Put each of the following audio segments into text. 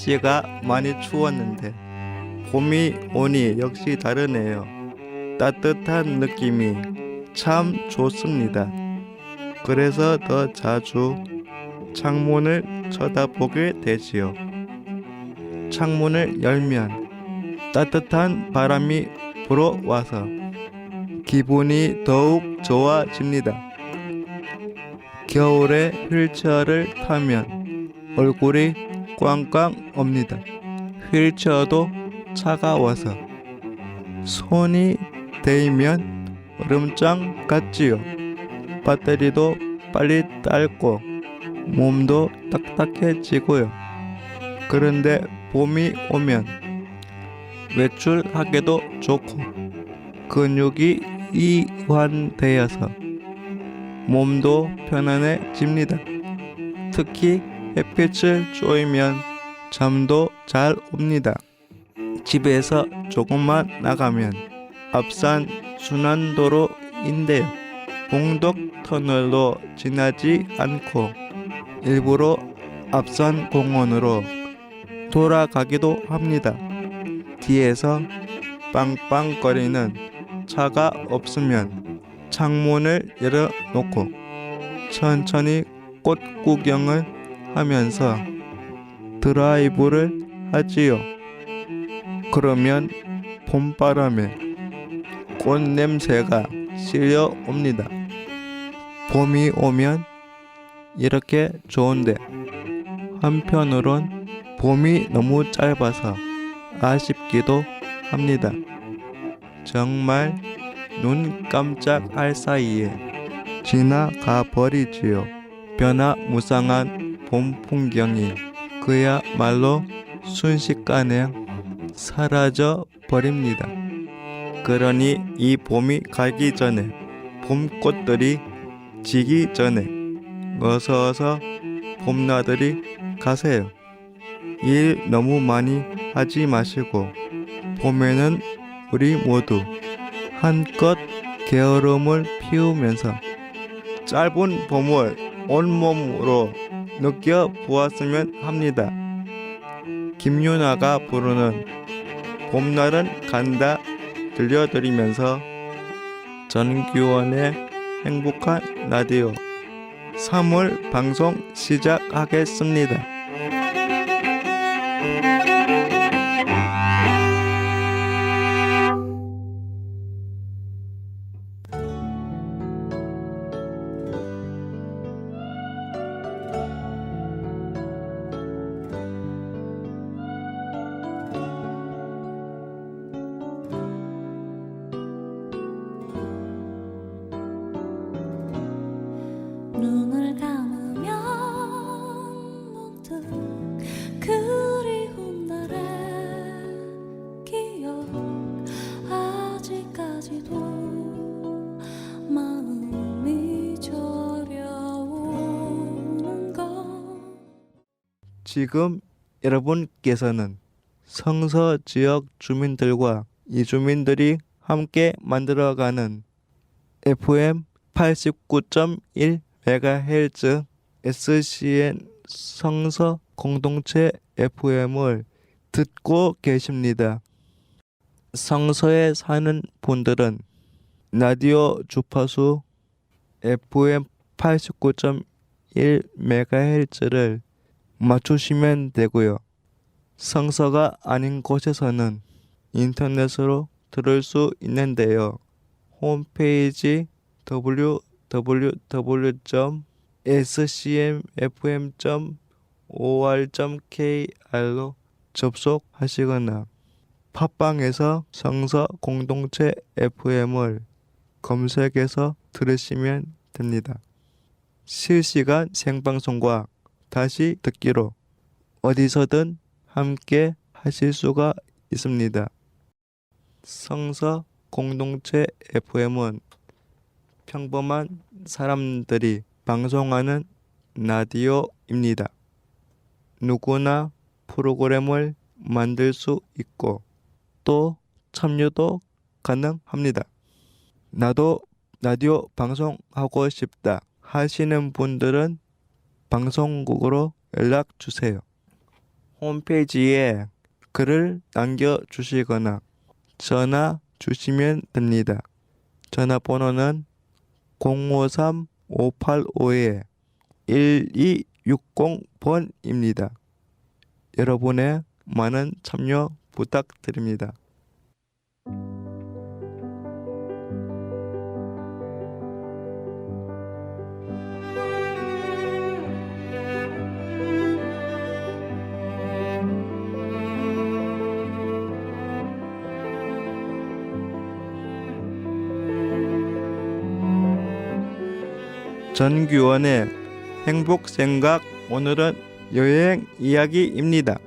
날씨가 많이 추웠는데 봄이 오니 역시 다르네요. 따뜻한 느낌이 참 좋습니다. 그래서 더 자주 창문을 쳐다보게 되지요. 창문을 열면 따뜻한 바람이 불어와서 기분이 더욱 좋아집니다. 겨울에 휠체어를 타면 얼굴이 꽝꽝 옵니다. 휠체어도 차가워서 손이 데이면 얼음장 같지요. 배터리도 빨리 닳고 몸도 딱딱해지고요. 그런데 봄이 오면 외출하기도 좋고 근육이 이완되어서 몸도 편안해집니다. 특히 햇빛을 쬐면 잠도 잘 옵니다. 집에서 조금만 나가면 앞산 순환도로인데요. 봉덕 터널로 지나지 않고 일부러 앞산 공원으로 돌아가기도 합니다. 뒤에서 빵빵거리는 차가 없으면 창문을 열어놓고 천천히 꽃 구경을 하면서 드라이브를 하지요. 그러면 봄바람에 꽃 냄새가 실려옵니다. 봄이 오면 이렇게 좋은데 한편으론 봄이 너무 짧아서 아쉽기도 합니다. 정말 눈 깜짝할 사이에 지나가 버리지요. 변화무쌍한 봄 풍경이 그야말로 순식간에 사라져 버립니다. 그러니 이 봄이 가기 전에 봄꽃들이 지기 전에 어서 봄나들이 가세요. 일 너무 많이 하지 마시고 봄에는 우리 모두 한껏 게으름을 피우면서 짧은 봄을 온몸으로 느껴보았으면 합니다. 김유나가 부르는 봄날은 간다 들려드리면서 전규원의 행복한 라디오 3월 방송 시작하겠습니다. 눈을 감으면 문득 그리운 날의 기억 아직까지도 마음이 저려오는 것. 지금 여러분께서는 성서 지역 주민들과 이주민들이 함께 만들어가는 FM 89.1 메가헤르츠 SCN 성서 공동체 FM을 듣고 계십니다. 성서에 사는 분들은 라디오 주파수 FM 89.1 메가헤르츠를 맞추시면 되고요. 성서가 아닌 곳에서는 인터넷으로 들을 수 있는데요. 홈페이지 www.scmfm.or.kr로 접속하시거나 팟빵에서 성서 공동체 FM을 검색해서 들으시면 됩니다. 실시간 생방송과 다시 듣기로 어디서든 함께 하실 수가 있습니다. 성서 공동체 FM은 평범한 사람들이 방송하는 라디오입니다. 누구나 프로그램을 만들 수 있고 또 참여도 가능합니다. 나도 라디오 방송하고 싶다 하시는 분들은 방송국으로 연락 주세요. 홈페이지에 글을 남겨주시거나 전화 주시면 됩니다. 전화번호는 053-585-1260번입니다. 여러분의 많은 참여 부탁드립니다. 전규원의 행복생각, 오늘은 여행 이야기입니다.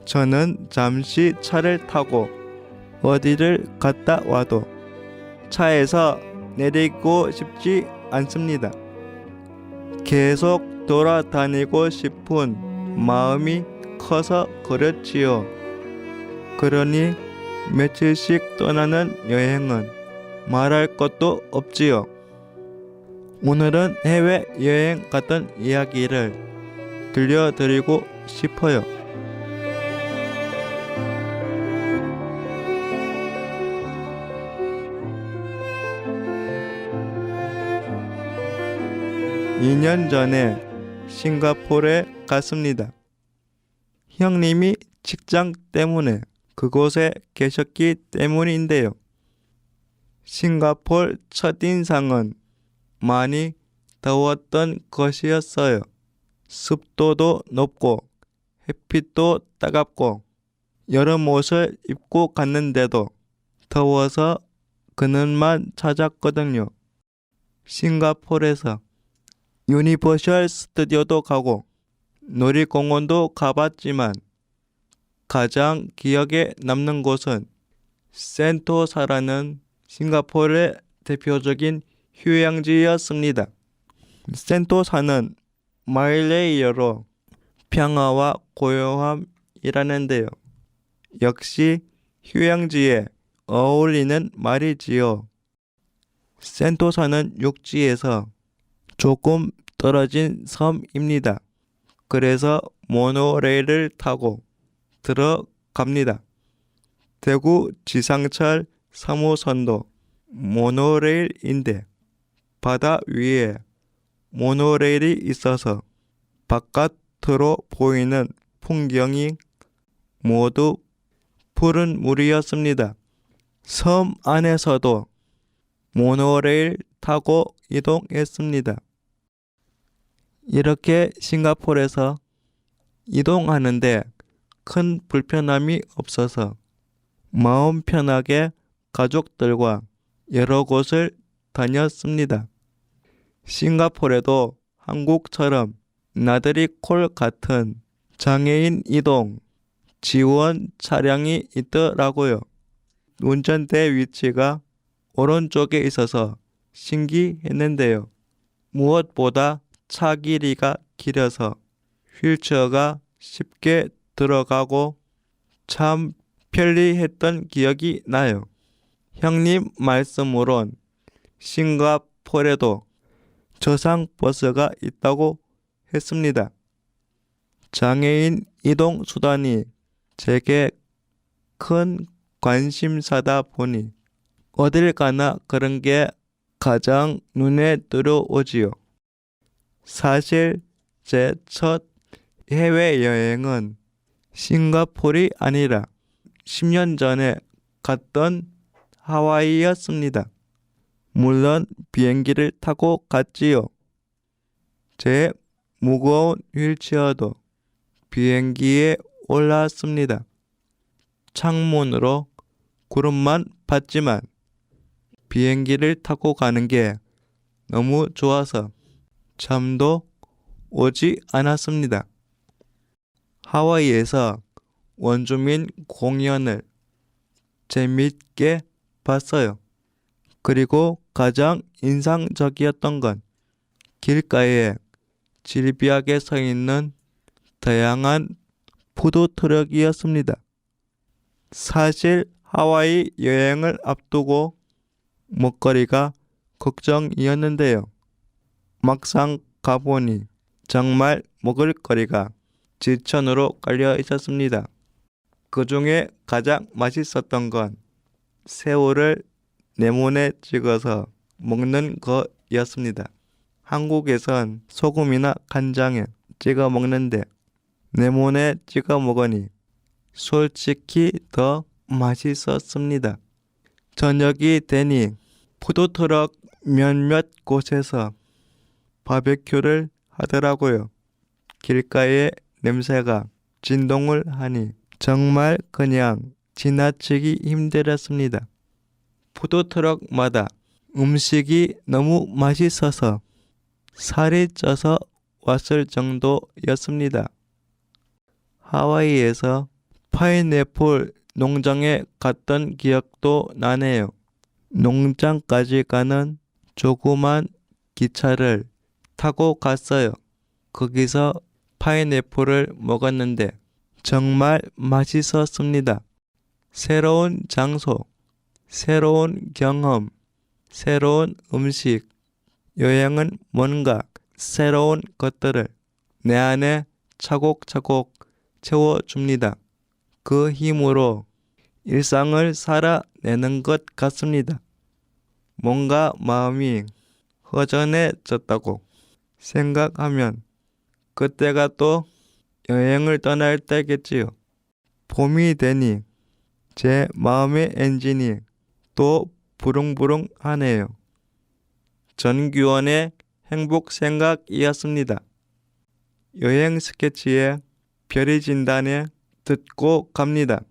저는 잠시 차를 타고 어디를 갔다 와도 차에서 내리고 싶지 않습니다. 계속 돌아다니고 싶은 마음이 커서 그렇지요. 그러니 며칠씩 떠나는 여행은 말할 것도 없지요. 오늘은 해외여행 갔던 이야기를 들려드리고 싶어요. (2년) 전에 싱가포르에 갔습니다. 형님이 직장 때문에 그곳에 계셨기 때문인데요. 싱가포르 첫인상은 많이 더웠던 것이었어요. 습도도 높고 햇빛도 따갑고 여름 옷을 입고 갔는데도 더워서 그늘만 찾았거든요. 싱가포르에서 유니버셜 스튜디오도 가고 놀이공원도 가봤지만 가장 기억에 남는 곳은 센토사라는 싱가포르의 대표적인 휴양지였습니다. 센토사는 말레이어로 평화와 고요함이라는데요. 역시 휴양지에 어울리는 말이지요. 센토사는 육지에서 조금 떨어진 섬입니다. 그래서 모노레일을 타고 들어갑니다. 대구 지상철 3호선도 모노레일인데 바다 위에 모노레일이 있어서 바깥으로 보이는 풍경이 모두 푸른 물이었습니다. 섬 안에서도 모노레일 타고 이동했습니다. 이렇게 싱가포르에서 이동하는데 큰 불편함이 없어서 마음 편하게 가족들과 여러 곳을 다녔습니다. 싱가포르에도 한국처럼 나들이 콜 같은 장애인 이동 지원 차량이 있더라고요. 운전대 위치가 오른쪽에 있어서 신기했는데요. 무엇보다 차 길이가 길어서 휠체어가 쉽게 들어가고 참 편리했던 기억이 나요. 형님 말씀으론 싱가포르에도 저상버스가 있다고 했습니다. 장애인 이동 수단이 제게 큰 관심사다 보니 어딜 가나 그런 게 가장 눈에 들어오지요. 사실 제 첫 해외여행은 싱가포르이 아니라 10년 전에 갔던 하와이였습니다. 물론 비행기를 타고 갔지요. 제 무거운 휠체어도 비행기에 올랐습니다. 창문으로 구름만 봤지만 비행기를 타고 가는 게 너무 좋아서 잠도 오지 않았습니다. 하와이에서 원주민 공연을 재미있게 봤어요. 그리고 가장 인상적이었던 건 길가에 질비하게 서 있는 다양한 푸드트럭이었습니다. 사실 하와이 여행을 앞두고 먹거리가 걱정이었는데요. 막상 가보니 정말 먹을거리가 지천으로 깔려 있었습니다. 그 중에 가장 맛있었던 건 새우를 레몬에 찍어서 먹는 거였습니다. 한국에선 소금이나 간장에 찍어 먹는데 레몬에 찍어 먹으니 솔직히 더 맛있었습니다. 저녁이 되니 푸드트럭 몇몇 곳에서 바베큐를 하더라고요. 길가의 냄새가 진동을 하니 정말 그냥 지나치기 힘들었습니다. 푸드트럭마다 음식이 너무 맛있어서 살이 쪄서 왔을 정도였습니다. 하와이에서 파인애플 농장에 갔던 기억도 나네요. 농장까지 가는 조그만 기차를 타고 갔어요. 거기서 파인애플을 먹었는데 정말 맛있었습니다. 새로운 장소, 새로운 경험, 새로운 음식, 여행은 뭔가 새로운 것들을 내 안에 차곡차곡 채워줍니다. 그 힘으로 일상을 살아내는 것 같습니다. 뭔가 마음이 허전해졌다고 생각하면 그때가 또 여행을 떠날 때겠지요. 봄이 되니 제 마음의 엔진이 또 부릉부릉 하네요. 전규원의 행복 생각이었습니다. 여행 스케치에 별이 진단에 듣고 갑니다.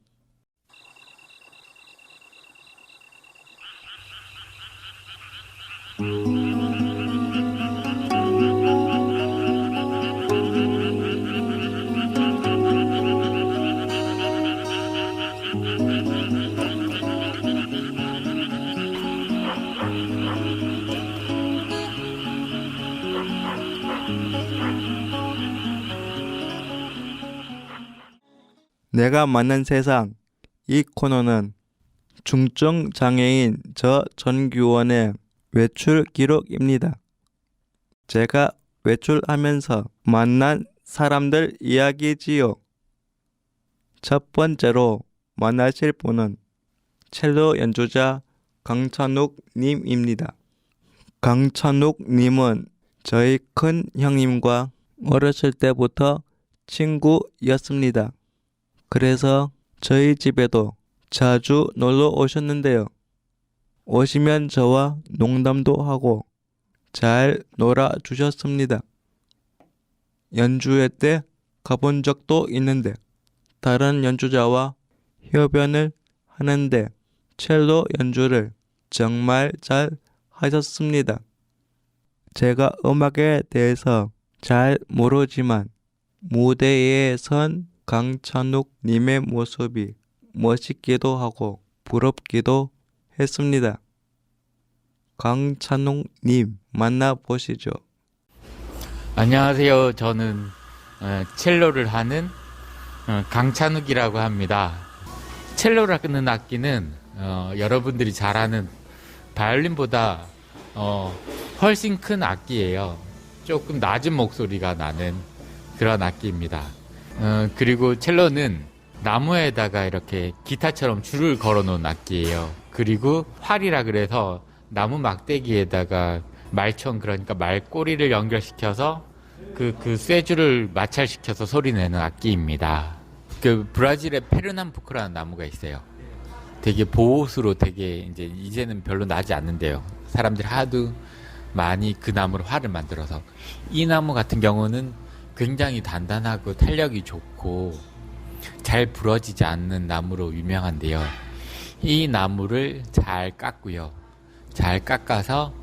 내가 만난 세상. 이 코너는 중증 장애인 저 전규원의 외출 기록입니다. 제가 외출하면서 만난 사람들 이야기지요. 첫 번째로 만나실 분은 첼로 연주자 강찬욱 님입니다. 강찬욱 님은 저희 큰 형님과 어렸을 때부터 친구였습니다. 그래서 저희 집에도 자주 놀러 오셨는데요. 오시면 저와 농담도 하고 잘 놀아주셨습니다. 연주회 때 가본 적도 있는데 다른 연주자와 협연을 하는데 첼로 연주를 정말 잘 하셨습니다. 제가 음악에 대해서 잘 모르지만 무대에 선 강찬욱 님의 모습이 멋있기도 하고 부럽기도 했습니다. 강찬욱 님 만나보시죠. 안녕하세요. 저는 첼로를 하는 강찬욱이라고 합니다. 첼로라는 악기는 여러분들이 잘 아는 바이올린보다 훨씬 큰 악기예요. 조금 낮은 목소리가 나는 그런 악기입니다. 그리고 첼로는 나무에다가 이렇게 기타처럼 줄을 걸어 놓은 악기예요. 그리고 활이라 그래서 나무 막대기에다가 말총, 그러니까 말꼬리를 연결시켜서 그 쇠줄을 마찰시켜서 소리 내는 악기입니다. 그 브라질의 페르남푸크라는 나무가 있어요. 되게 보호수로 되게 이제는 별로 나지 않는데요. 사람들이 하도 많이 그 나무로 활을 만들어서. 이 나무 같은 경우는 굉장히 단단하고 탄력이 좋고 잘 부러지지 않는 나무로 유명한데요. 이 나무를 잘 깎고요. 잘 깎아서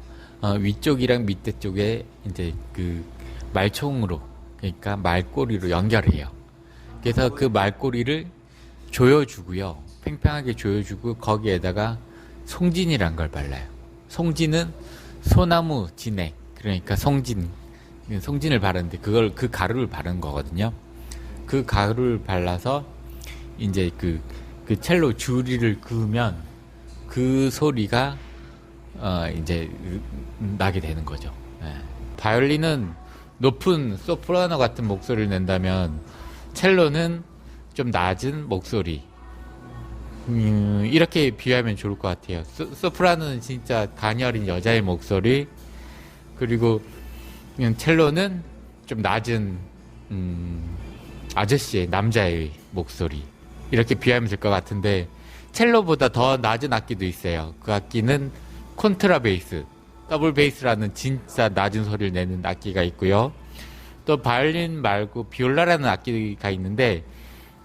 위쪽이랑 밑에 쪽에 이제 그 말총으로, 그러니까 말꼬리로 연결해요. 그래서 그 말꼬리를 조여주고요. 팽팽하게 조여주고 거기에다가 송진이란 걸 발라요. 송진은 소나무 진액, 그러니까 송진을 바르는데 그걸 그 가루를 바른 거거든요. 그 가루를 발라서 이제 그 첼로 줄이를 그으면 그 소리가 이제 나게 되는 거죠. 네. 바이올린은 높은 소프라노 같은 목소리를 낸다면 첼로는 좀 낮은 목소리. 이렇게 비유하면 좋을 것 같아요. 소프라노는 진짜 가녀린 여자의 목소리, 그리고 첼로는 좀 낮은 아저씨의 남자의 목소리, 이렇게 비유하면 될 것 같은데, 첼로보다 더 낮은 악기도 있어요. 그 악기는 콘트라베이스, 더블 베이스라는 진짜 낮은 소리를 내는 악기가 있고요. 또 바이올린 말고 비올라라는 악기가 있는데,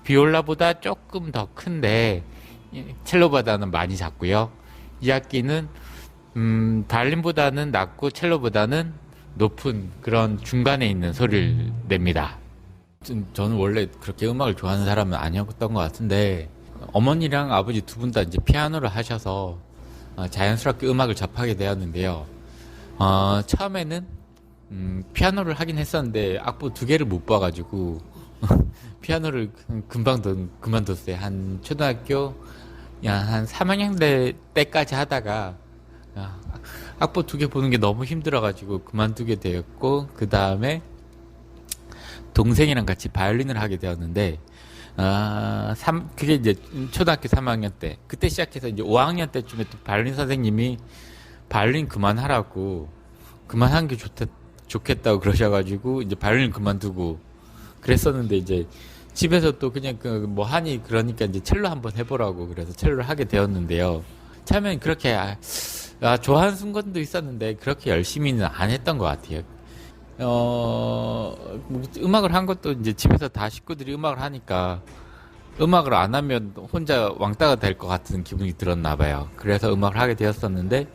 비올라보다 조금 더 큰데 첼로보다는 많이 작고요. 이 악기는 바이올린보다는 낮고 첼로보다는 높은 그런 중간에 있는 소리를 냅니다. 저는 원래 그렇게 음악을 좋아하는 사람은 아니었던 것 같은데, 어머니랑 아버지 두 분 다 이제 피아노를 하셔서 자연스럽게 음악을 접하게 되었는데요. 처음에는 피아노를 하긴 했었는데 악보 두 개를 못 봐가지고 피아노를 금방 그만뒀어요. 한 초등학교 한 3학년 때까지 하다가 악보 두 개 보는 게 너무 힘들어가지고 그만두게 되었고, 그 다음에 동생이랑 같이 바이올린을 하게 되었는데, 그게 이제 초등학교 3학년 때, 그때 시작해서 이제 5학년 때쯤에 또 바이올린 선생님이 바이올린 그만하라고, 그만한 게 좋겠다고 그러셔가지고, 이제 바이올린 그만두고 그랬었는데, 이제 집에서 또 그냥 뭐 하니 그러니까 이제 첼로 한번 해보라고 그래서 첼로를 하게 되었는데요. 처음엔 그렇게 좋아하는 순간도 있었는데 그렇게 열심히는 안 했던 것 같아요. 음악을 한 것도 이제 집에서 다 식구들이 음악을 하니까 음악을 안 하면 혼자 왕따가 될 것 같은 기분이 들었나 봐요. 그래서 음악을 하게 되었었는데,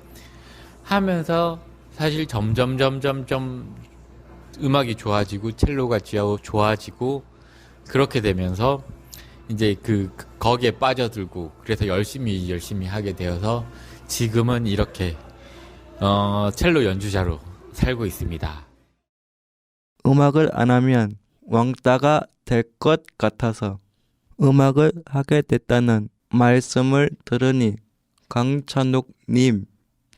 하면서 사실 점점 음악이 좋아지고 첼로가 좋아지고 그렇게 되면서 이제 거기에 빠져들고, 그래서 열심히 하게 되어서 지금은 이렇게 첼로 연주자로 살고 있습니다. 음악을 안 하면 왕따가 될 것 같아서 음악을 하게 됐다는 말씀을 들으니 강찬욱님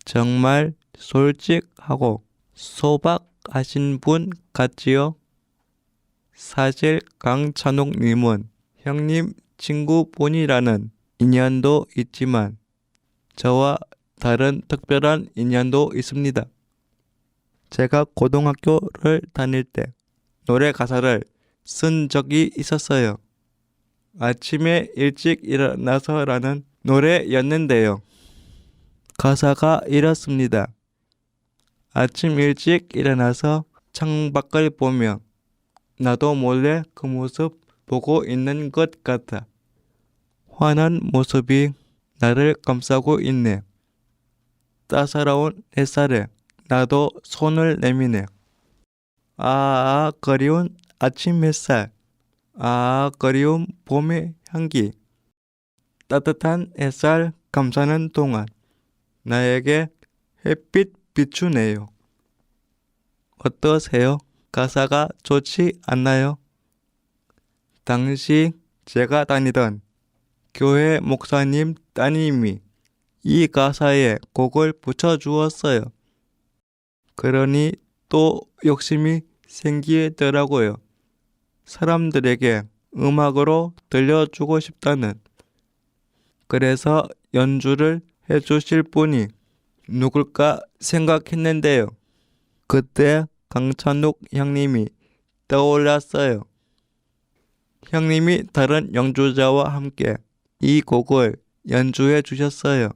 정말 솔직하고 소박하신 분 같지요? 사실 강찬욱님은 형님 친구분이라는 인연도 있지만 저와 다른 특별한 인연도 있습니다. 제가 고등학교를 다닐 때 노래 가사를 쓴 적이 있었어요. 아침에 일찍 일어나서라는 노래였는데요. 가사가 이렇습니다. 아침 일찍 일어나서 창밖을 보며 나도 몰래 그 모습 보고 있는 것 같아. 환한 모습이 나를 감싸고 있네. 따사로운 햇살에 나도 손을 내미네. 그리운 아침 햇살. 그리운 봄의 향기. 따뜻한 햇살 감싸는 동안 나에게 햇빛 비추네요. 어떠세요? 가사가 좋지 않나요? 당시 제가 다니던 교회 목사님 따님이 이 가사에 곡을 붙여주었어요. 그러니 또 욕심이 생기더라고요. 사람들에게 음악으로 들려주고 싶다는. 그래서 연주를 해주실 분이 누굴까 생각했는데요. 그때 강찬욱 형님이 떠올랐어요. 형님이 다른 연주자와 함께 이 곡을 연주해 주셨어요.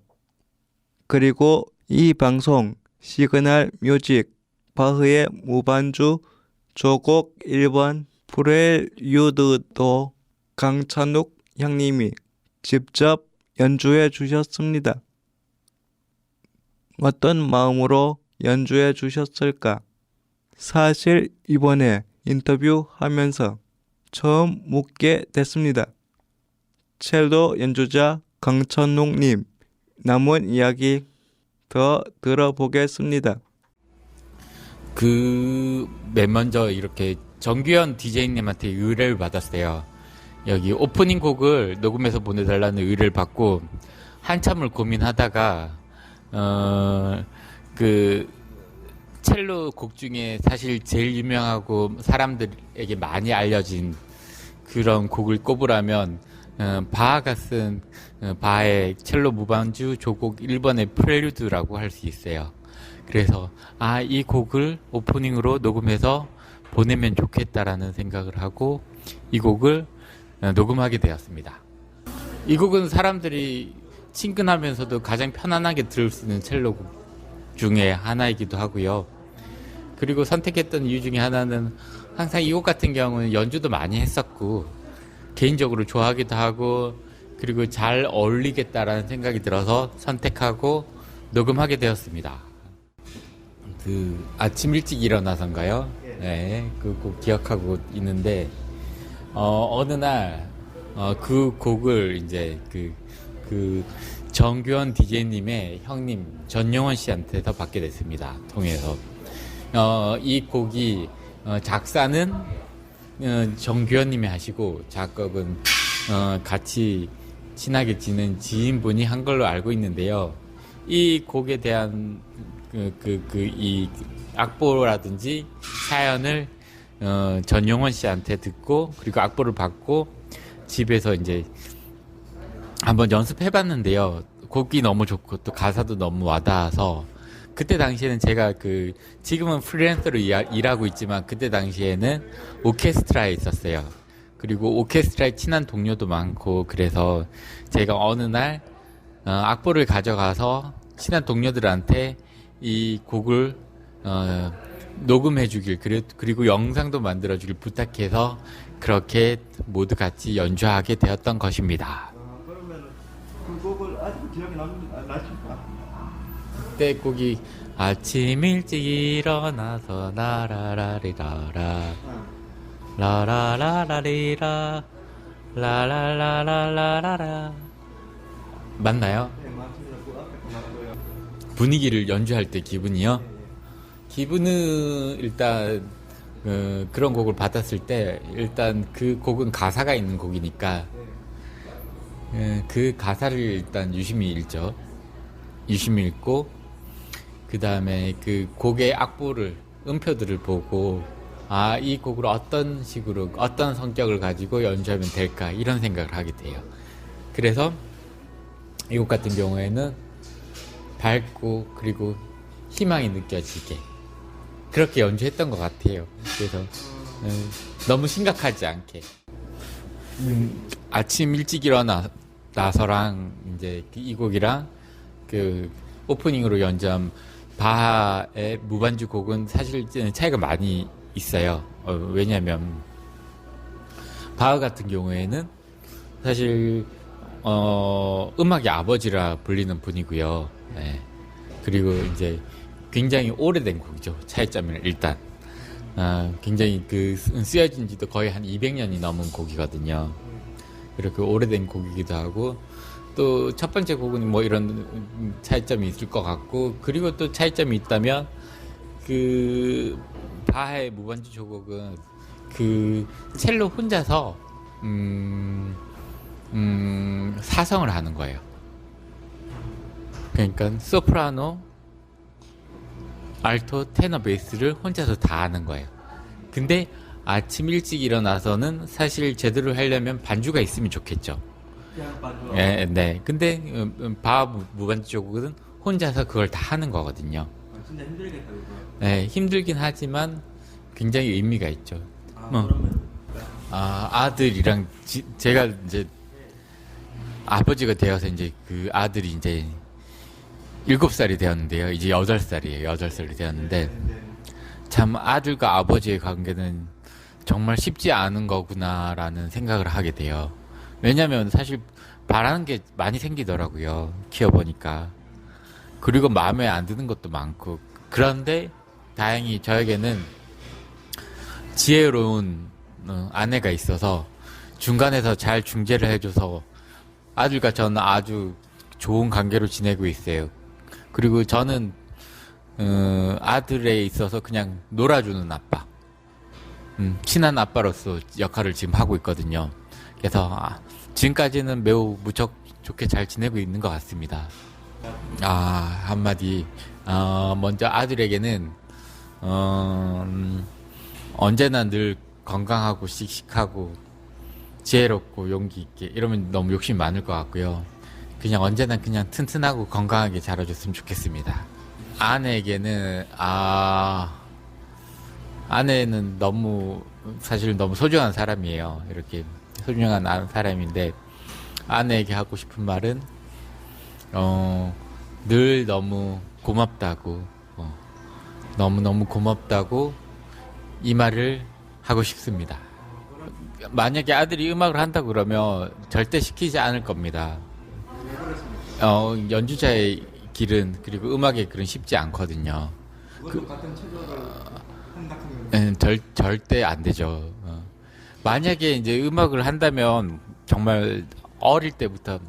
그리고 이 방송 시그널 뮤직 바흐의 무반주 조곡 1번 프렐류드도 강찬욱 형님이 직접 연주해 주셨습니다. 어떤 마음으로 연주해 주셨을까? 사실 이번에 인터뷰하면서 처음 묻게 됐습니다. 첼로 연주자 강찬욱님 남은 이야기 더 들어보겠습니다. 맨 먼저 이렇게 정규현 DJ님한테 의뢰를 받았어요. 여기 오프닝 곡을 녹음해서 보내달라는 의뢰를 받고 한참을 고민하다가 첼로 곡 중에 사실 제일 유명하고 사람들에게 많이 알려진 그런 곡을 꼽으라면 바하가 쓴 바하의 첼로 무반주 조곡 1번의 프렐류드라고 할 수 있어요. 그래서 이 곡을 오프닝으로 녹음해서 보내면 좋겠다라는 생각을 하고 이 곡을 녹음하게 되었습니다. 이 곡은 사람들이 친근하면서도 가장 편안하게 들을 수 있는 첼로 곡 중에 하나이기도 하고요. 그리고 선택했던 이유 중에 하나는 항상 이 곡 같은 경우는 연주도 많이 했었고 개인적으로 좋아하기도 하고 그리고 잘 어울리겠다라는 생각이 들어서 선택하고 녹음하게 되었습니다. 그 아침 일찍 일어나서인가요? 네, 그 곡 기억하고 있는데 어느 날 그 곡을 이제 그 정규현 DJ님의 형님 전용원 씨한테서 받게 됐습니다. 통해서 이 곡이 작사는 정규현님이 하시고 작곡은 같이 친하게 지낸 지인분이 한 걸로 알고 있는데요. 이 곡에 대한 이 악보라든지 사연을 전용원 씨한테 듣고 그리고 악보를 받고 집에서 이제 한번 연습해봤는데요. 곡이 너무 좋고 또 가사도 너무 와닿아서 그때 당시에는 제가 지금은 프리랜서로 일하고 있지만 그때 당시에는 오케스트라에 있었어요. 그리고 오케스트라에 친한 동료도 많고 그래서 제가 어느 날 악보를 가져가서 친한 동료들한테 이 곡을 녹음해 주길 그리고 영상도 만들어 주길 부탁해서 그렇게 모두 같이 연주하게 되었던 것입니다. 그러면 그 곡을 아직도 기억이 나십니까? 그때 곡이 아침 일찍 일어나서 라라라리라라 라라라라리라 라라라라라라 맞나요? 네, 맞습니다. 그 앞에 거 맞고요. 분위기를 연주할 때 기분이요? 기분은 일단 그런 곡을 받았을 때 일단 그 곡은 가사가 있는 곡이니까 그 가사를 일단 유심히 읽죠. 유심히 읽고 그 다음에 그 곡의 악보를 음표들을 보고 이 곡을 어떤 식으로 어떤 성격을 가지고 연주하면 될까 이런 생각을 하게 돼요. 그래서 이 곡 같은 경우에는 밝고 그리고 희망이 느껴지게 그렇게 연주했던 것 같아요. 그래서 너무 심각하지 않게 아침 일찍 일어나서랑 이제 이 곡이랑 그 오프닝으로 연주한 바하의 무반주 곡은 사실 차이가 많이 있어요. 왜냐하면 바하 같은 경우에는 사실 음악의 아버지라 불리는 분이고요. 네. 그리고 이제 굉장히 오래된 곡이죠. 차이점은 일단 굉장히 쓰여진 지도 거의 한 200년이 넘은 곡이거든요. 그렇게 오래된 곡이기도 하고 또 첫 번째 곡은 뭐 이런 차이점이 있을 것 같고 그리고 또 차이점이 있다면 그 바하의 무반주 조곡은 그 첼로 혼자서 사성을 하는 거예요. 그러니까 소프라노, 알토, 테너, 베이스를 혼자서 다 하는 거예요. 근데 아침 일찍 일어나서는 사실 제대로 하려면 반주가 있으면 좋겠죠. 네. 근데 바하 무반주 조곡은 혼자서 그걸 다 하는 거거든요. 진짜 힘들겠다 이거. 네, 힘들긴 하지만 굉장히 의미가 있죠. 그러면 아들이랑 제가 이제 아버지가 되어서 이제 그 아들이 이제 7살이 되었는데요. 이제 8살이에요. 8살이 되었는데 참 아들과 아버지의 관계는 정말 쉽지 않은 거구나라는 생각을 하게 돼요. 왜냐면 사실 바라는 게 많이 생기더라고요. 키워보니까. 그리고 마음에 안 드는 것도 많고. 그런데 다행히 저에게는 지혜로운 아내가 있어서 중간에서 잘 중재를 해줘서 아들과 저는 아주 좋은 관계로 지내고 있어요. 그리고 저는 아들에 있어서 그냥 놀아주는 아빠, 친한 아빠로서 역할을 지금 하고 있거든요. 그래서 지금까지는 매우 무척 좋게 잘 지내고 있는 것 같습니다. 한마디 먼저 아들에게는 언제나 늘 건강하고 씩씩하고 지혜롭고 용기 있게 이러면 너무 욕심이 많을 것 같고요. 그냥 언제나 그냥 튼튼하고 건강하게 자라줬으면 좋겠습니다. 아내는 사실 너무 소중한 사람이에요. 이렇게 소중한 사람인데, 아내에게 하고 싶은 말은, 늘 너무 고맙다고, 너무너무 고맙다고 이 말을 하고 싶습니다. 만약에 아들이 음악을 한다고 그러면 절대 시키지 않을 겁니다. 연주자의 길은, 그리고 음악의 길은 쉽지 않거든요. 그것도 같은 체조를 한다 하면 절대 안 되죠. 만약에 이제 음악을 한다면 정말 어릴 때부터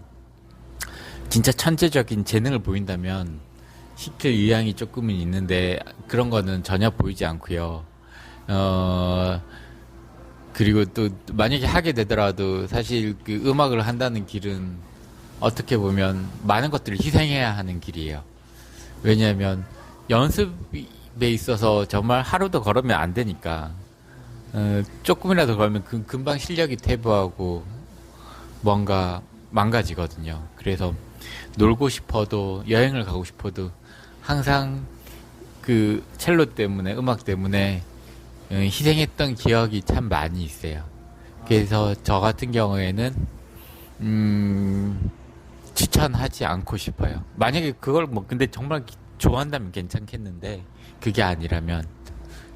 진짜 천재적인 재능을 보인다면 시킬 의향이 조금은 있는데, 그런 거는 전혀 보이지 않고요. 그리고 또 만약에 하게 되더라도 사실 그 음악을 한다는 길은 어떻게 보면 많은 것들을 희생해야 하는 길이에요. 왜냐하면 연습에 있어서 정말 하루도 걸으면 안 되니까, 조금이라도 걸으면 금방 실력이 퇴보하고 뭔가 망가지거든요. 그래서 놀고 싶어도, 여행을 가고 싶어도 항상 그 첼로 때문에, 음악 때문에 희생했던 기억이 참 많이 있어요. 그래서 저 같은 경우에는 추천하지 않고 싶어요. 만약에 그걸 근데 정말 좋아한다면 괜찮겠는데, 그게 아니라면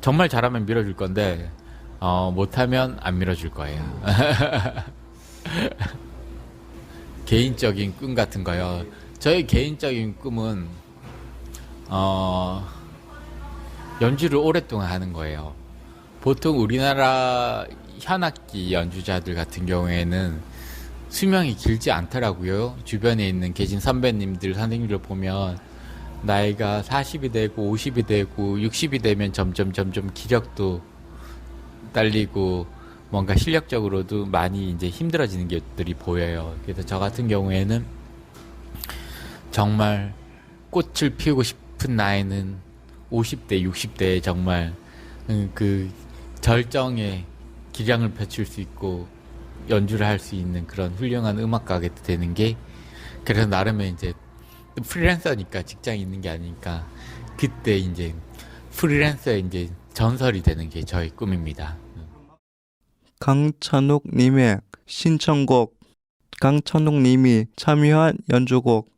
정말 잘하면 밀어줄 건데, 못하면 안 밀어줄 거예요. 개인적인 꿈 같은 거요. 저의 개인적인 꿈은 연주를 오랫동안 하는 거예요. 보통 우리나라 현악기 연주자들 같은 경우에는 수명이 길지 않더라고요. 주변에 있는 계신 선배님들, 선생님들 보면 나이가 40이 되고 50이 되고 60이 되면 점점 기력도 딸리고 뭔가 실력적으로도 많이 이제 힘들어지는 것들이 보여요. 그래서 저 같은 경우에는 정말 꽃을 피우고 싶은 나이는 50대, 60대에 정말 그 절정의 기량을 펼칠 수 있고 연주를 할 수 있는 그런 훌륭한 음악가가 되는 게, 그래서 나름의 이제 프리랜서니까 직장이 있는 게 아니니까 그때 이제 프리랜서의 이제 전설이 되는 게 저의 꿈입니다. 강찬욱님의 신청곡, 강찬욱님이 참여한 연주곡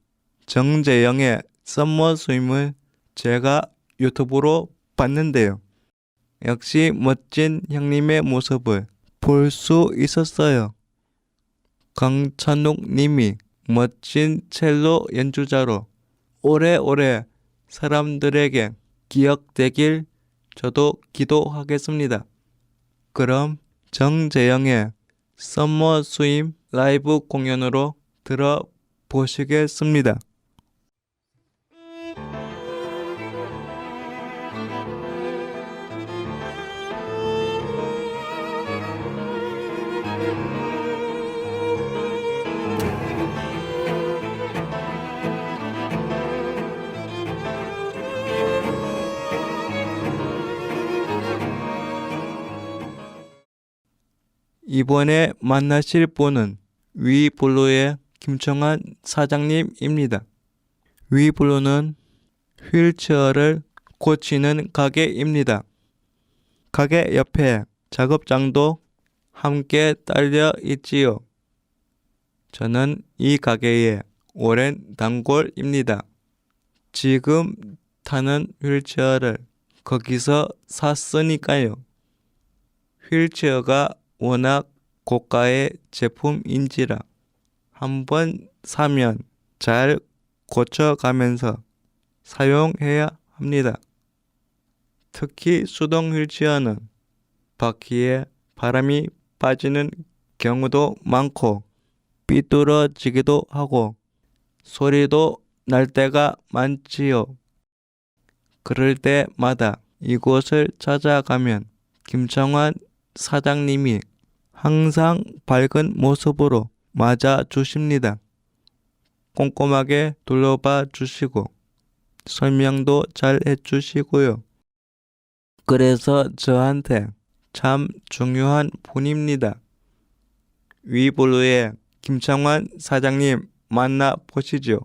정재영의 썸머 스윙을 제가 유튜브로 봤는데요. 역시 멋진 형님의 모습을 볼 수 있었어요. 강찬욱님이 멋진 첼로 연주자로 오래오래 사람들에게 기억되길 저도 기도하겠습니다. 그럼 정재영의 썸머 스윙 라이브 공연으로 들어보시겠습니다. 이번에 만나실 분은 위블루의 김청환 사장님입니다. 위블루는 휠체어를 고치는 가게입니다. 가게 옆에 작업장도 함께 딸려 있지요. 저는 이 가게의 오랜 단골입니다. 지금 타는 휠체어를 거기서 샀으니까요. 휠체어가 워낙 고가의 제품인지라 한번 사면 잘 고쳐가면서 사용해야 합니다. 특히 수동 휠체어는 바퀴에 바람이 빠지는 경우도 많고 삐뚤어지기도 하고 소리도 날 때가 많지요. 그럴 때마다 이곳을 찾아가면 김청환 사장님이 항상 밝은 모습으로 맞아 주십니다. 꼼꼼하게 둘러봐 주시고 설명도 잘 해주시고요. 그래서 저한테 참 중요한 분입니다. 위블루의 김창환 사장님 만나보시죠.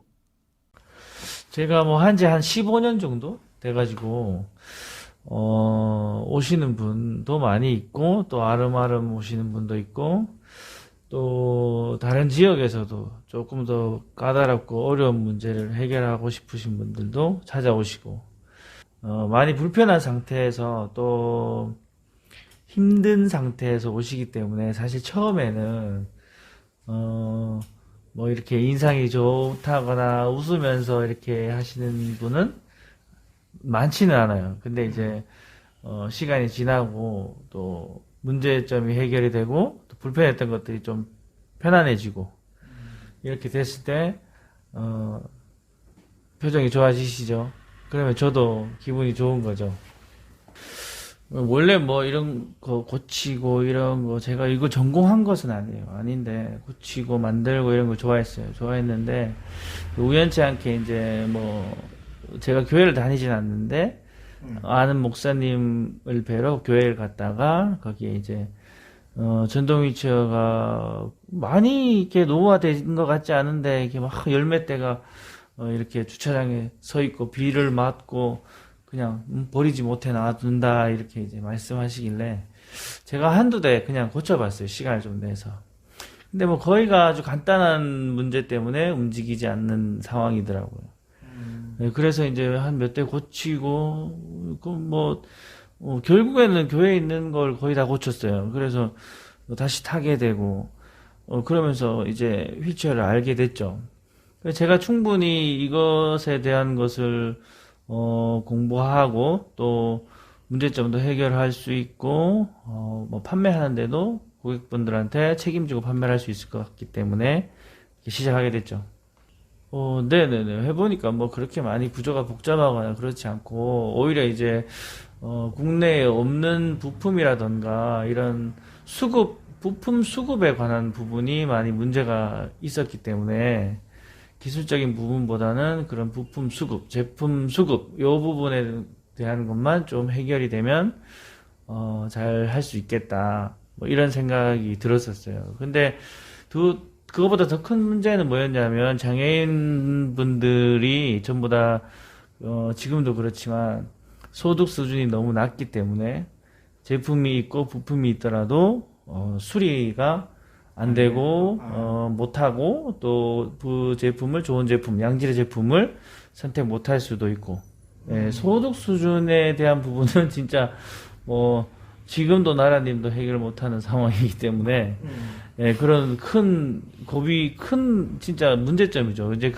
제가 뭐 한지 한 15년 정도 돼가지고, 오시는 분도 많이 있고, 또 아름아름 오시는 분도 있고, 또 다른 지역에서도 조금 더 까다롭고 어려운 문제를 해결하고 싶으신 분들도 찾아오시고, 많이 불편한 상태에서 또 힘든 상태에서 오시기 때문에 사실 처음에는, 뭐 이렇게 인상이 좋다거나 웃으면서 이렇게 하시는 분은 많지는 않아요. 근데 이제 시간이 지나고 또 문제점이 해결이 되고 또 불편했던 것들이 좀 편안해지고 이렇게 됐을 때 표정이 좋아지시죠. 그러면 저도 기분이 좋은 거죠. 원래 뭐 이런 거 고치고 이런 거 제가 이거 전공한 것은 아니에요. 아닌데 고치고 만들고 이런 거 좋아했어요. 좋아했는데 우연치 않게 이제 뭐 제가 교회를 다니진 않는데 아는 목사님을 뵈러 교회를 갔다가 거기에 이제 전동 휠체어가 많이 이렇게 노후화된 것 같지 않은데 이렇게 막 열몇 대가 이렇게 주차장에 서 있고 비를 맞고 그냥 버리지 못해 놔둔다 이렇게 이제 말씀하시길래 제가 한두 대 그냥 고쳐봤어요. 시간을 좀 내서. 근데 뭐 거의가 아주 간단한 문제 때문에 움직이지 않는 상황이더라고요. 네, 그래서 이제 한 몇 대 고치고 결국에는 교회에 있는 걸 거의 다 고쳤어요. 그래서 다시 타게 되고 그러면서 이제 휠체어를 알게 됐죠. 제가 충분히 이것에 대한 것을 공부하고 또 문제점도 해결할 수 있고 뭐 판매하는데도 고객분들한테 책임지고 판매를 할 수 있을 것 같기 때문에 시작하게 됐죠. 네네네. 해보니까 뭐 그렇게 많이 구조가 복잡하거나 그렇지 않고 오히려 이제 국내에 없는 부품이라던가 이런 부품 수급에 관한 부분이 많이 문제가 있었기 때문에 기술적인 부분보다는 그런 부품 수급, 제품 수급, 요 부분에 대한 것만 좀 해결이 되면, 잘 할 수 있겠다. 뭐 이런 생각이 들었었어요. 근데 그거보다 더 큰 문제는 뭐였냐면, 장애인분들이 전부 다, 지금도 그렇지만, 소득 수준이 너무 낮기 때문에, 제품이 있고 부품이 있더라도, 수리가 안 되고 못하고 또 그 제품을 좋은 제품 양질의 제품을 선택 못할 수도 있고 소득 수준에 대한 부분은 진짜 뭐 지금도 나라님도 해결 못하는 상황이기 때문에 그런 큰 고비 큰 진짜 문제점이죠. 이제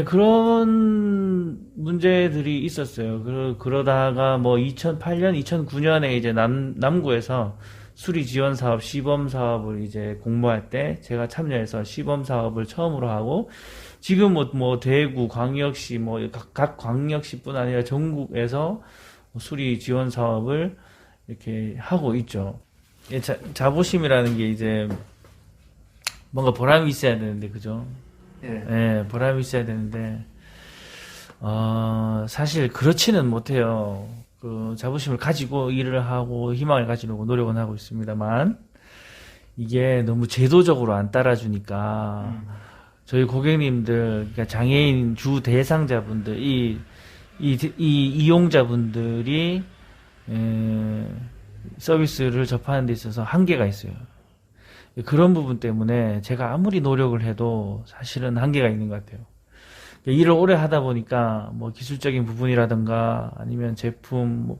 그런 문제들이 있었어요. 그러다가 뭐 2008년 2009년에 이제 남구에서 수리 지원 사업, 시범 사업을 이제 공모할 때 제가 참여해서 시범 사업을 처음으로 하고 지금 뭐 대구, 광역시 각 광역시뿐 아니라 전국에서 수리 지원 사업을 이렇게 하고 있죠. 자부심이라는 게 이제 뭔가 보람이 있어야 되는데 그죠? 네, 보람이 있어야 되는데 사실 그렇지는 못해요. 그 자부심을 가지고 일을 하고 희망을 가지려고 노력은 하고 있습니다만 이게 너무 제도적으로 안 따라주니까 저희 고객님들, 그러니까 장애인 주 대상자분들, 이 이용자분들이 서비스를 접하는 데 있어서 한계가 있어요. 그런 부분 때문에 제가 아무리 노력을 해도 사실은 한계가 있는 것 같아요. 일을 오래 하다 보니까 뭐 기술적인 부분이라든가 아니면 제품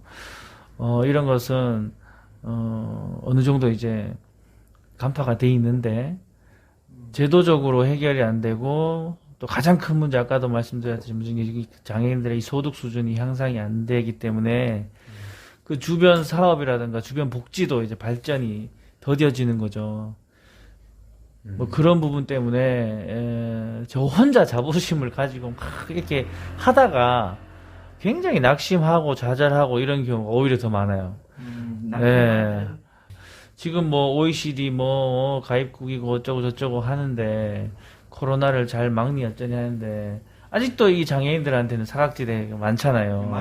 이런 것은 어느 정도 이제 간파가 돼 있는데 제도적으로 해결이 안 되고 또 가장 큰 문제 아까도 말씀드렸지만 장애인들의 이 소득 수준이 향상이 안 되기 때문에 그 주변 사업이라든가 주변 복지도 이제 발전이 더뎌지는 거죠. 뭐 그런 부분 때문에 저 혼자 자부심을 가지고 막 이렇게 하다가 굉장히 낙심하고 좌절하고 이런 경우가 오히려 더 많아요. 지금 뭐 OECD 뭐 가입국이고 어쩌고 저쩌고 하는데 코로나를 잘 막니 어쩌니 하는데 아직도 이 장애인들한테는 사각지대가 많잖아요.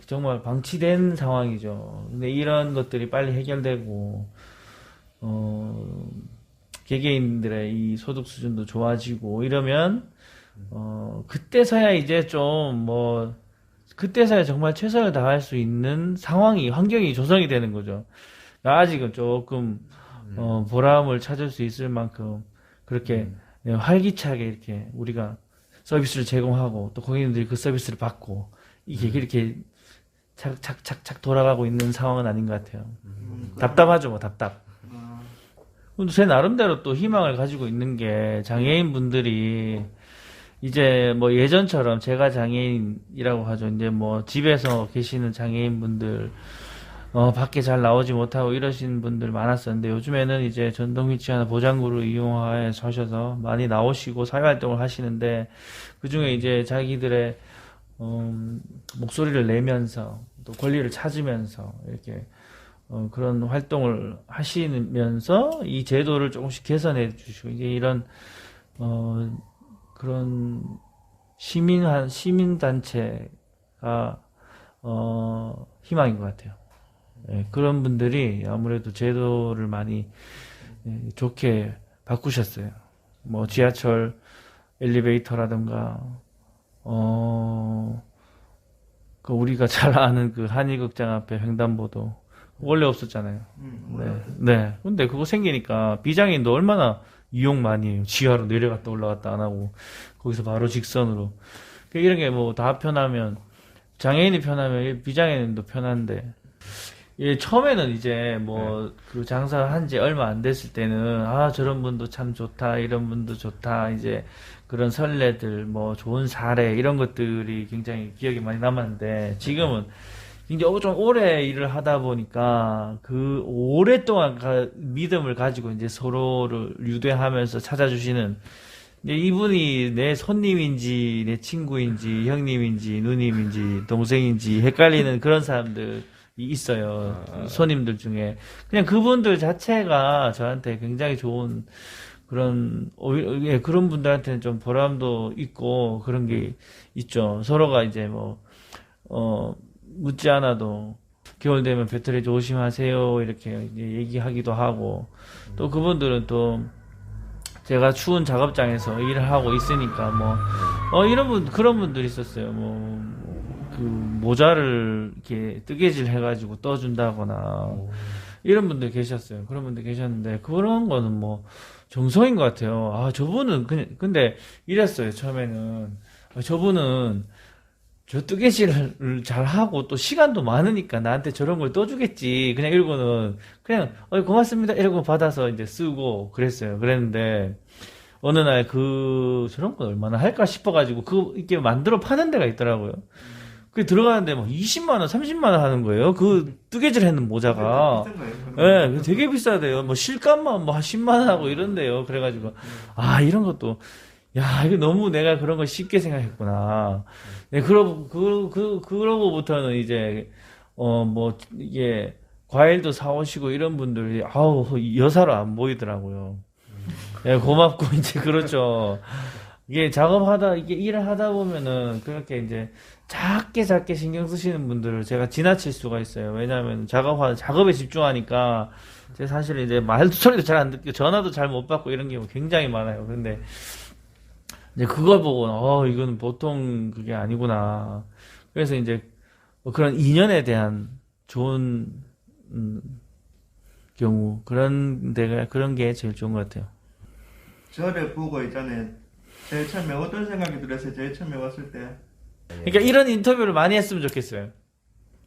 정말 방치된 상황이죠. 근데 이런 것들이 빨리 해결되고 개개인들의 이 소득 수준도 좋아지고 이러면 그때서야 이제 그때서야 정말 최선을 다할 수 있는 환경이 조성이 되는 거죠. 아직은 조금 보람을 찾을 수 있을 만큼 그렇게 활기차게 이렇게 우리가 서비스를 제공하고 또 고객님들이 그 서비스를 받고 이게 이렇게 착착착착 돌아가고 있는 상황은 아닌 것 같아요. 답답하죠, 뭐 답답. 근데 제 나름대로 또 희망을 가지고 있는 게 장애인 분들이 이제 뭐 예전처럼 제가 장애인이라고 하죠. 이제 뭐 집에서 계시는 장애인 분들 밖에 잘 나오지 못하고 이러신 분들 많았었는데 요즘에는 이제 전동 휠체어나 보장구를 이용해서 하셔서 많이 나오시고 사회활동을 하시는데 그중에 이제 자기들의 목소리를 내면서 또 권리를 찾으면서 이렇게 그런 활동을 하시면서 이 제도를 조금씩 개선해 주시고 이제 이런 그런 시민단체가 희망인 것 같아요. 예, 그런 분들이 아무래도 제도를 많이 좋게 바꾸셨어요. 뭐 지하철 엘리베이터라든가 그 우리가 잘 아는 그 한일극장 앞에 횡단보도 원래 없었잖아요. 네. 근데 그거 생기니까 비장애인도 얼마나 이용 많이 해요. 지하로 내려갔다 올라갔다 안 하고 거기서 바로 직선으로. 그러니까 이런 게 뭐 다 편하면 장애인이 편하면 비장애인도 편한데. 예, 처음에는 이제 뭐 그 장사한 지 얼마 안 됐을 때는 저런 분도 참 좋다, 이런 분도 좋다, 이제 그런 선례들, 뭐 좋은 사례 이런 것들이 굉장히 기억에 많이 남았는데 지금은 이제 좀 오래 일을 하다 보니까 그 오랫동안 믿음을 가지고 이제 서로를 유대하면서 찾아주시는 이제 이분이 내 손님인지 내 친구인지 형님인지 누님인지 동생인지 헷갈리는 그런 사람들이 있어요. 손님들 중에 그냥 그분들 자체가 저한테 굉장히 좋은 그런 분들한테는 좀 보람도 있고 그런 게 있죠. 서로가 이제 묻지 않아도 겨울 되면 배터리 조심하세요 이렇게 이제 얘기하기도 하고 또 그분들은 또 제가 추운 작업장에서 일을 하고 있으니까 그런 분들이 있었어요. 그 모자를 이렇게 뜨개질 해가지고 떠준다거나 이런 분들 계셨어요. 그런 분들 계셨는데 그런 거는 정성인 것 같아요. 저분은 근데 이랬어요. 처음에는 저분은 저 뜨개질을 잘 하고 또 시간도 많으니까 나한테 저런 걸 떠주겠지. 그냥 이러고는 그냥 고맙습니다 이러고 받아서 이제 쓰고 그랬는데 어느 날 저런 거 얼마나 할까 싶어가지고 이렇게 만들어 파는 데가 있더라고요. 그 들어가는데 20만 원, 30만 원 하는 거예요. 그 뜨개질 했는 모자가. 예, 되게 비싸대요. 실값만 10만 원 하고 이런데요. 그래가지고 이런 것도 이거 너무 내가 그런 걸 쉽게 생각했구나. 네, 그러고부터는 이제, 이게, 과일도 사오시고 이런 분들이, 여사로 안 보이더라고요. 네, 고맙고, 이제, 그렇죠. 이게 이게 일을 하다 보면은, 그렇게 이제, 작게 신경 쓰시는 분들을 제가 지나칠 수가 있어요. 왜냐하면 작업에 집중하니까, 제가 사실 이제 말소리도 잘 안 듣고, 전화도 잘 못 받고 이런 게 굉장히 많아요. 근데, 이제 그걸 보고 이건 보통 그게 아니구나. 그래서 이제 그런 인연에 대한 좋은 경우 그런 게 제일 좋은 것 같아요. 저를 보고 있잖아요. 제일 처음에 어떤 생각이 들었어요? 제일 처음에 왔을 때. 그러니까 이런 인터뷰를 많이 했으면 좋겠어요.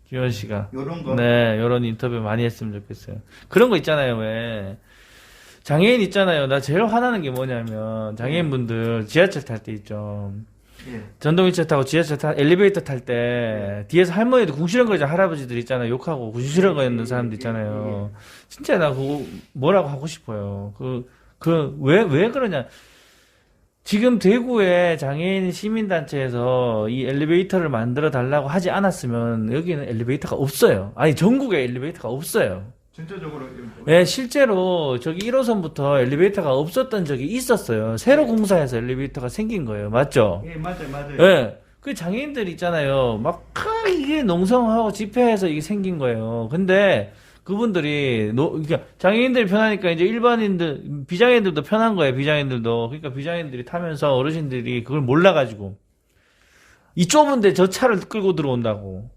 기현 씨가. 요런 거? 네, 요런 인터뷰 많이 했으면 좋겠어요. 그런 거 있잖아요, 왜. 장애인 있잖아요. 나 제일 화나는 게 뭐냐면 장애인분들 지하철 탈 때 있죠. 전동휠체어 타고 엘리베이터 탈 때 뒤에서 할머니들 궁시렁거리잖아. 할아버지들 있잖아요. 욕하고 궁시렁거리는 사람들 있잖아요. 진짜 나 그거 뭐라고 하고 싶어요. 왜 그러냐. 지금 대구의 장애인 시민단체에서 이 엘리베이터를 만들어 달라고 하지 않았으면 여기는 엘리베이터가 없어요. 아니 전국에 엘리베이터가 없어요. 전체적으로. 네, 실제로 저기 1호선부터 엘리베이터가 없었던 적이 있었어요. 새로 공사해서 엘리베이터가 생긴 거예요. 맞죠? 예, 맞아요. 네. 그 장애인들 있잖아요. 이게 농성하고 집회해서 이게 생긴 거예요. 근데 그분들이 그러니까 장애인들이 편하니까 이제 일반인들 비장애인들도 편한 거예요. 비장애인들도. 그러니까 비장애인들이 타면서 어르신들이 그걸 몰라가지고 이 좁은데 저 차를 끌고 들어온다고.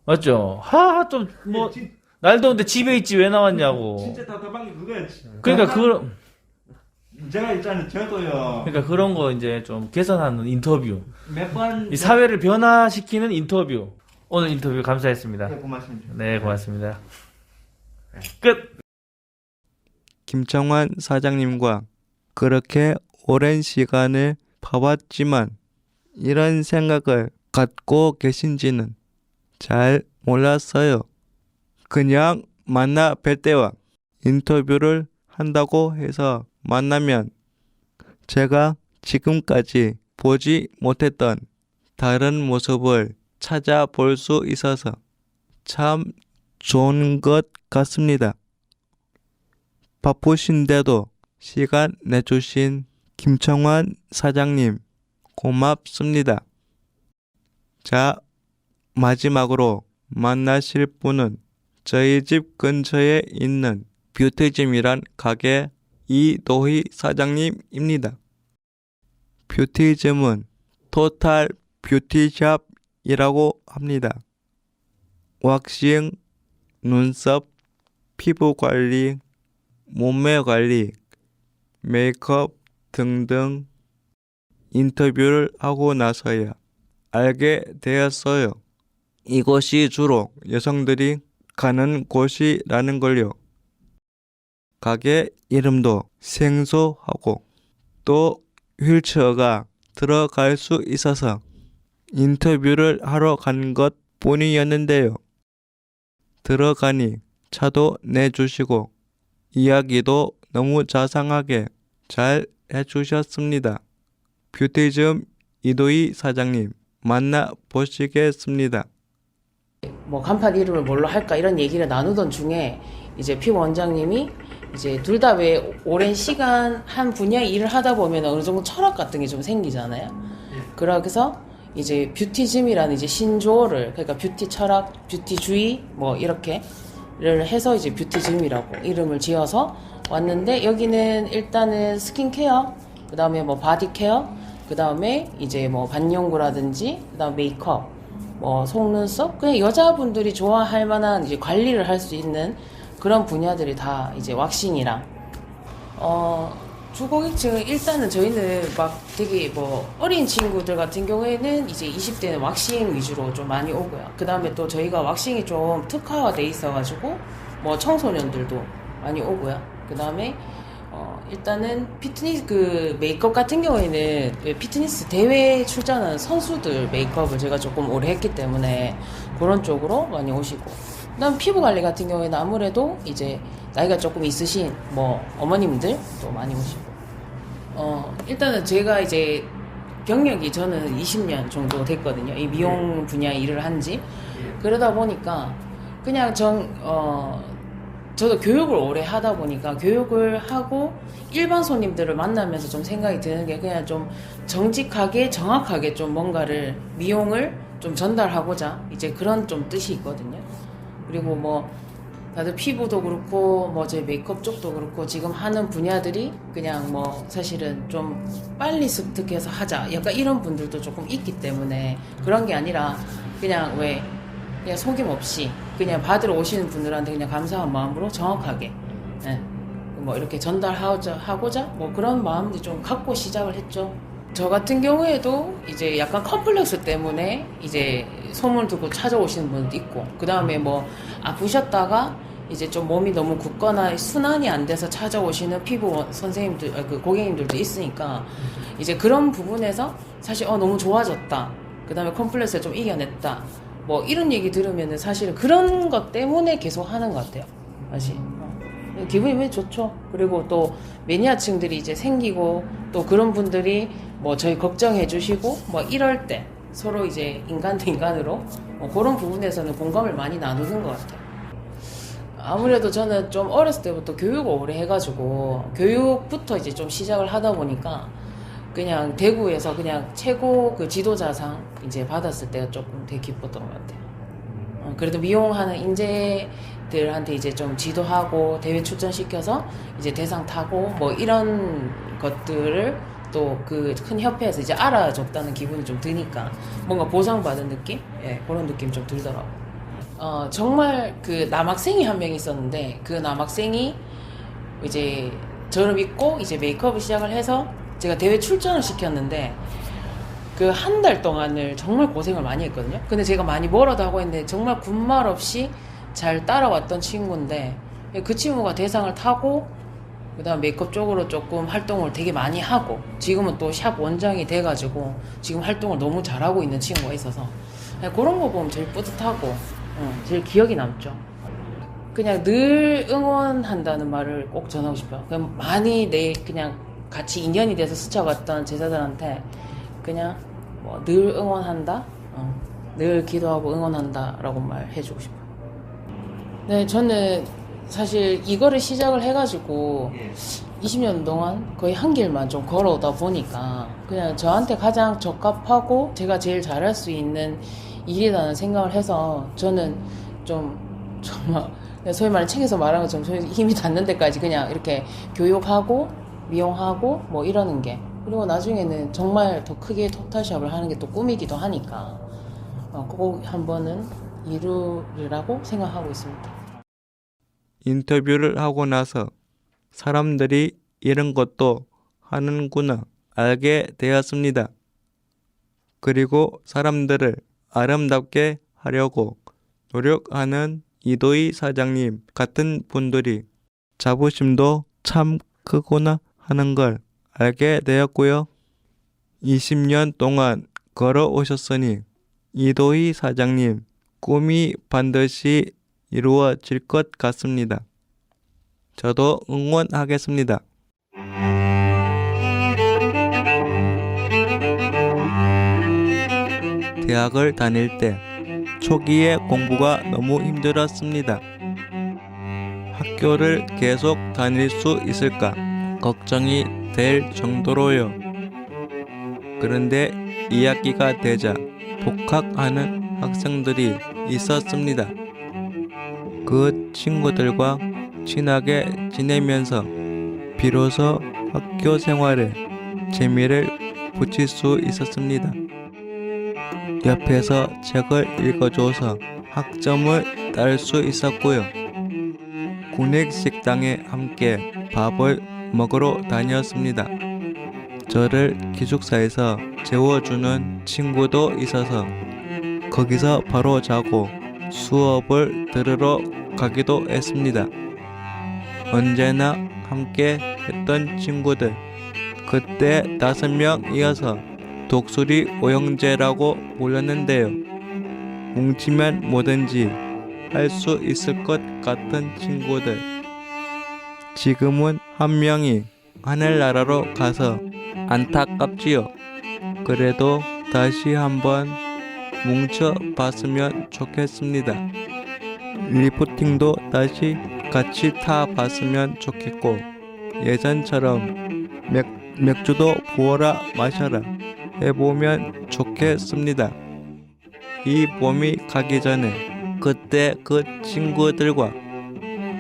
맞죠? 좀 뭐 날 더운데 집에 있지 왜 나왔냐고. 진짜 답답한 게 그거야. 그러니까 제가 있잖아요. 저도요. 그러니까 그런 거 이제 좀 개선하는 인터뷰. 몇번 이 사회를 변화시키는 인터뷰. 오늘 인터뷰 감사했습니다. 네, 고맙습니다. 네, 고맙습니다. 끝! 김창완 사장님과 그렇게 오랜 시간을 봐왔지만 이런 생각을 갖고 계신지는 잘 몰랐어요. 그냥 만나 뵐 때와 인터뷰를 한다고 해서 만나면 제가 지금까지 보지 못했던 다른 모습을 찾아볼 수 있어서 참 좋은 것 같습니다. 바쁘신데도 시간 내주신 김창완 사장님 고맙습니다. 자, 마지막으로 만나실 분은 저희 집 근처에 있는 뷰티즘이란 가게 이도희 사장님입니다. 뷰티즘은 토탈 뷰티샵이라고 합니다. 왁싱, 눈썹, 피부 관리, 몸매 관리, 메이크업 등등 인터뷰를 하고 나서야 알게 되었어요. 이곳이 주로 여성들이 가는 곳이라는 걸요. 가게 이름도 생소하고 또 휠체어가 들어갈 수 있어서 인터뷰를 하러 간 것 뿐이었는데요. 들어가니 차도 내주시고 이야기도 너무 자상하게 잘 해주셨습니다. 뷰티즘 이도희 사장님 만나보시겠습니다. 뭐 간판 이름을 뭘로 할까 이런 얘기를 나누던 중에 이제 피 원장님이 이제 둘 다 왜 오랜 시간 한 분야의 일을 하다 보면 어느 정도 철학 같은 게 좀 생기잖아요. 그래서 이제 뷰티즘이라는 이제 신조어를 그러니까 뷰티 철학, 뷰티주의 뭐 이렇게를 해서 이제 뷰티즘이라고 이름을 지어서 왔는데 여기는 일단은 스킨케어, 그 다음에 뭐 바디케어, 그 다음에 이제 뭐 반영구라든지 그 다음 메이크업, 뭐 속눈썹 그냥 여자분들이 좋아할 만한 이제 관리를 할 수 있는 그런 분야들이 다 이제 왁싱이랑 주고객층은 일단은 저희는 막 되게 뭐 어린 친구들 같은 경우에는 이제 20대는 왁싱 위주로 좀 많이 오고요. 그 다음에 또 저희가 왁싱이 좀 특화돼 있어가지고 뭐 청소년들도 많이 오고요. 그 다음에 일단은 피트니스 그 메이크업 같은 경우에는 피트니스 대회 출전하는 선수들 메이크업을 제가 조금 오래 했기 때문에 그런 쪽으로 많이 오시고, 그다음 피부 관리 같은 경우에는 아무래도 이제 나이가 조금 있으신 뭐 어머님들도 많이 오시고, 일단은 제가 이제 경력이 저는 20년 정도 됐거든요. 이 미용 분야 일을 한지. 그러다 보니까 그냥 저도 교육을 오래 하다 보니까 교육을 하고 일반 손님들을 만나면서 좀 생각이 드는 게 그냥 좀 정직하게 정확하게 좀 뭔가를 미용을 좀 전달하고자 이제 그런 좀 뜻이 있거든요. 그리고 뭐 다들 피부도 그렇고 뭐 제 메이크업 쪽도 그렇고 지금 하는 분야들이 그냥 뭐 사실은 좀 빨리 습득해서 하자 약간 이런 분들도 조금 있기 때문에 그런 게 아니라 그냥 그냥 속임 없이 그냥 받으러 오시는 분들한테 그냥 감사한 마음으로 정확하게 뭐 이렇게 전달하고자 뭐 그런 마음도 좀 갖고 시작을 했죠. 저 같은 경우에도 이제 약간 컴플렉스 때문에 이제 소문 듣고 찾아오시는 분도 있고, 그 다음에 뭐 아프셨다가 이제 좀 몸이 너무 굳거나 순환이 안 돼서 찾아오시는 피부 선생님들, 그 고객님들도 있으니까 이제 그런 부분에서 사실 너무 좋아졌다. 그 다음에 컴플렉스를 좀 이겨냈다. 뭐 이런 얘기 들으면은 사실은 그런 것 때문에 계속 하는 것 같아요. 사실 기분이 왜 좋죠. 그리고 또 매니아층들이 이제 생기고 또 그런 분들이 뭐 저희 걱정해 주시고 뭐 이럴 때 서로 이제 인간 대 인간으로 그런 부분에서는 공감을 많이 나누는 것 같아요. 아무래도 저는 좀 어렸을 때부터 교육을 오래 해가지고 교육부터 이제 좀 시작을 하다 보니까 그냥 대구에서 그냥 최고 그 지도자상 이제 받았을 때가 조금 되게 기뻤던 것 같아요. 그래도 미용하는 인재들한테 이제 좀 지도하고 대회 출전시켜서 이제 대상 타고 뭐 이런 것들을 또 그 큰 협회에서 이제 알아줬다는 기분이 좀 드니까 뭔가 보상받은 느낌? 예, 그런 느낌 좀 들더라고. 정말 그 남학생이 한 명 있었는데 그 남학생이 이제 저를 믿고 이제 메이크업을 시작을 해서 제가 대회 출전을 시켰는데 그 한 달 동안을 정말 고생을 많이 했거든요. 근데 제가 많이 뭐라도 하고 있는데 정말 군말 없이 잘 따라왔던 친구인데 그 친구가 대상을 타고 그다음 메이크업 쪽으로 조금 활동을 되게 많이 하고 지금은 또 샵 원장이 돼가지고 지금 활동을 너무 잘하고 있는 친구가 있어서 그런 거 보면 제일 뿌듯하고 제일 기억이 남죠. 그냥 늘 응원한다는 말을 꼭 전하고 싶어요. 그냥 많이 그냥 같이 인연이 돼서 스쳐갔던 제자들한테 그냥 뭐 늘 응원한다, 늘 기도하고 응원한다라고 말해주고 싶어요. 네, 저는 사실 이거를 시작을 해가지고 20년 동안 거의 한 길만 좀 걸어오다 보니까 그냥 저한테 가장 적합하고 제가 제일 잘할 수 있는 일이라는 생각을 해서 저는 좀 정말 소위 말하는 책에서 말하는 것처럼 힘이 닿는 데까지 그냥 이렇게 교육하고 미용하고 뭐 이러는 게 그리고 나중에는 정말 더 크게 토탈샵을 하는 게 또 꿈이기도 하니까 꼭 한 번은 이루리라고 생각하고 있습니다. 인터뷰를 하고 나서 사람들이 이런 것도 하는구나 알게 되었습니다. 그리고 사람들을 아름답게 하려고 노력하는 이도희 사장님 같은 분들이 자부심도 참 크구나 하는 걸 알게 되었고요. 20년 동안 걸어오셨으니 이도희 사장님 꿈이 반드시 이루어질 것 같습니다. 저도 응원하겠습니다. 대학을 다닐 때 초기에 공부가 너무 힘들었습니다. 학교를 계속 다닐 수 있을까 걱정이 될 정도로요. 그런데 2학기가 되자 복학하는 학생들이 있었습니다. 그 친구들과 친하게 지내면서 비로소 학교 생활에 재미를 붙일 수 있었습니다. 옆에서 책을 읽어줘서 학점을 딸 수 있었고요. 군액식당에 함께 밥을 먹으러 다녔습니다. 저를 기숙사에서 재워주는 친구도 있어서 거기서 바로 자고 수업을 들으러 가기도 했습니다. 언제나 함께 했던 친구들, 그때 5명이어서 독수리 오형제라고 불렀는데요. 뭉치면 뭐든지 할 수 있을 것 같은 친구들. 지금은 한 명이 하늘나라로 가서 안타깝지요. 그래도 다시 한번 뭉쳐봤으면 좋겠습니다. 리프팅도 다시 같이 타봤으면 좋겠고 예전처럼 맥주도 부어라 마셔라 해보면 좋겠습니다. 이 봄이 가기 전에 그때 그 친구들과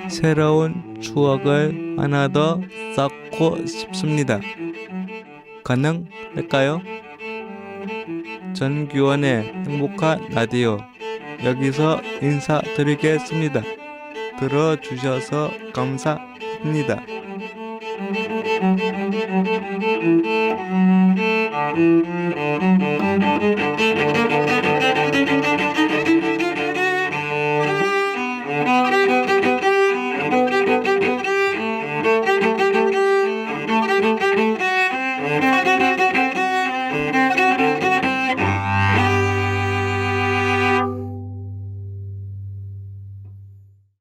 새로운 추억을 하나 더 쌓고 싶습니다. 가능할까요? 전규원의 행복한 라디오 여기서 인사드리겠습니다. 들어주셔서 감사합니다.